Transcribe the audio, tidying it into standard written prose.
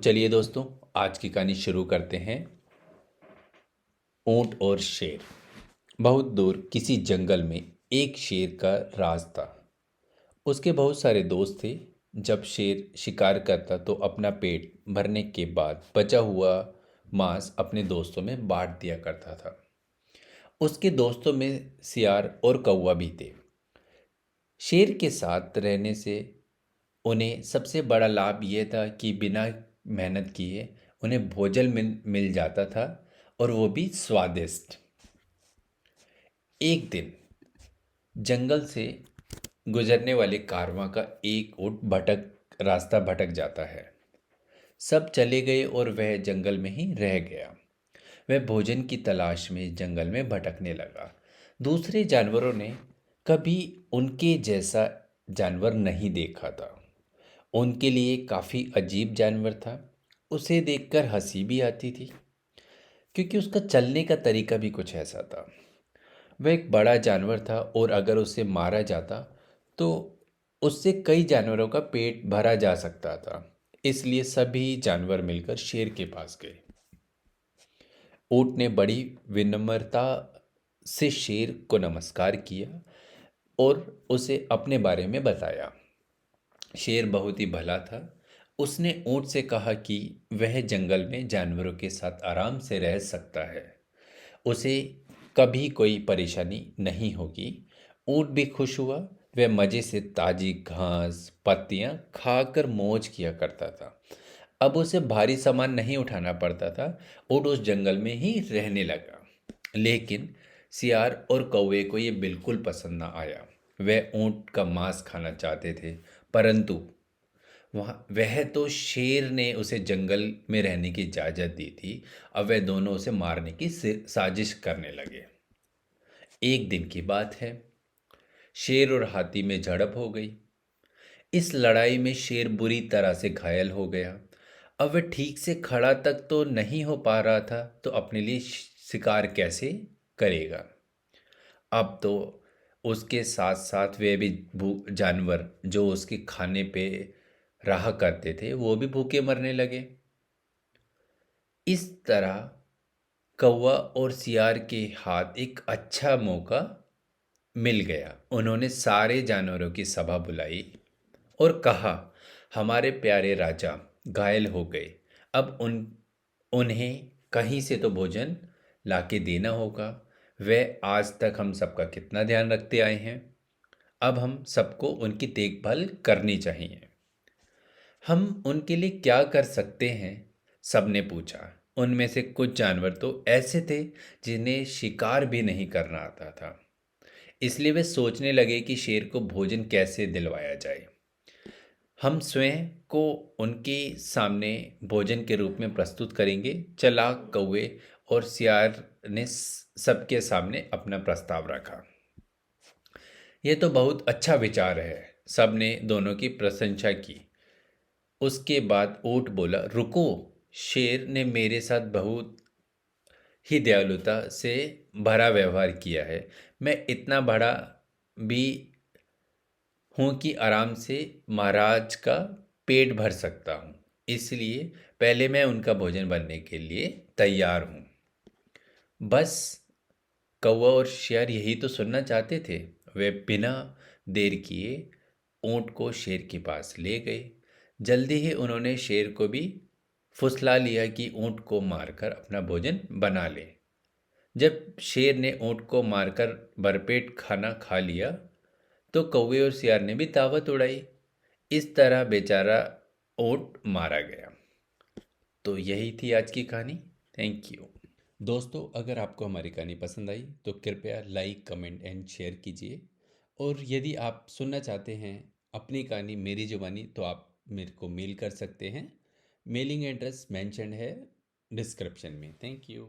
चलिए दोस्तों, आज की कहानी शुरू करते हैं। ऊंट और शेर। बहुत दूर किसी जंगल में एक शेर का राज था। उसके बहुत सारे दोस्त थे। जब शेर शिकार करता तो अपना पेट भरने के बाद बचा हुआ मांस अपने दोस्तों में बांट दिया करता था। उसके दोस्तों में सियार और कौवा भी थे। शेर के साथ रहने से उन्हें सबसे बड़ा लाभ यह था कि बिना मेहनत किए उन्हें भोजन मिल जाता था, और वो भी स्वादिष्ट। एक दिन जंगल से गुजरने वाले कारवां का एक ऊँट रास्ता भटक जाता है। सब चले गए और वह जंगल में ही रह गया। वह भोजन की तलाश में जंगल में भटकने लगा। दूसरे जानवरों ने कभी उनके जैसा जानवर नहीं देखा था। उनके लिए काफ़ी अजीब जानवर था। उसे देखकर हंसी भी आती थी, क्योंकि उसका चलने का तरीका भी कुछ ऐसा था। वह एक बड़ा जानवर था, और अगर उसे मारा जाता तो उससे कई जानवरों का पेट भरा जा सकता था। इसलिए सभी जानवर मिलकर शेर के पास गए। ऊँट ने बड़ी विनम्रता से शेर को नमस्कार किया और उसे अपने बारे में बताया। शेर बहुत ही भला था। उसने ऊँट से कहा कि वह जंगल में जानवरों के साथ आराम से रह सकता है। उसे कभी कोई परेशानी नहीं होगी। ऊँट भी खुश हुआ। वह मज़े से ताजी घास पत्तियां खाकर मौज किया करता था। अब उसे भारी सामान नहीं उठाना पड़ता था। ऊँट उस जंगल में ही रहने लगा। लेकिन सियार और कौवे को ये बिल्कुल पसंद ना आया। वह ऊँट का मांस खाना चाहते थे, परंतु वह तो शेर ने उसे जंगल में रहने की इजाज़त दी थी। अब वह दोनों उसे मारने की साजिश करने लगे। एक दिन की बात है। शेर और हाथी में झड़प हो गई। इस लड़ाई में शेर बुरी तरह से घायल हो गया। अब वह ठीक से खड़ा तक तो नहीं हो पा रहा था, तो अपने लिए शिकार कैसे करेगा। अब तो उसके साथ साथ वे भी जानवर जो उसके खाने पे रहा करते थे, वो भी भूखे मरने लगे। इस तरह कौवा और सियार के हाथ एक अच्छा मौका मिल गया। उन्होंने सारे जानवरों की सभा बुलाई और कहा, हमारे प्यारे राजा घायल हो गए। अब उन्हें कहीं से तो भोजन लाके देना होगा। वे आज तक हम सबका कितना ध्यान रखते आए हैं। अब हम सबको उनकी देखभाल करनी चाहिए। हम उनके लिए क्या कर सकते हैं? सबने पूछा। उनमें से कुछ जानवर तो ऐसे थे जिन्हें शिकार भी नहीं करना आता था। इसलिए वे सोचने लगे कि शेर को भोजन कैसे दिलवाया जाए। हम स्वयं को उनके सामने भोजन के रूप में प्रस्तुत करेंगे। चालाक कौवे और सियार ने सबके सामने अपना प्रस्ताव रखा। यह तो बहुत अच्छा विचार है। सबने दोनों की प्रशंसा की। उसके बाद ऊँट बोला, रुको, शेर ने मेरे साथ बहुत ही दयालुता से भरा व्यवहार किया है। मैं इतना बड़ा भी हूँ कि आराम से महाराज का पेट भर सकता हूँ। इसलिए पहले मैं उनका भोजन बनने के लिए तैयार हूँ। बस कौवा और शेर यही तो सुनना चाहते थे। वे बिना देर किए ऊँट को शेर के पास ले गए। जल्दी ही उन्होंने शेर को भी फुसला लिया कि ऊँट को मारकर अपना भोजन बना ले। जब शेर ने ऊँट को मारकर भरपेट खाना खा लिया, तो कौवे और सियार ने भी दावत उड़ाई। इस तरह बेचारा ऊँट मारा गया। तो यही थी आज की कहानी। Thank you. दोस्तों, अगर आपको हमारी कहानी पसंद आई तो कृपया लाइक कमेंट एंड शेयर कीजिए। और यदि आप सुनना चाहते हैं अपनी कहानी मेरी जुबानी, तो आप मेरे को मेल कर सकते हैं। मेलिंग एड्रेस मेंशन है डिस्क्रिप्शन में। Thank you.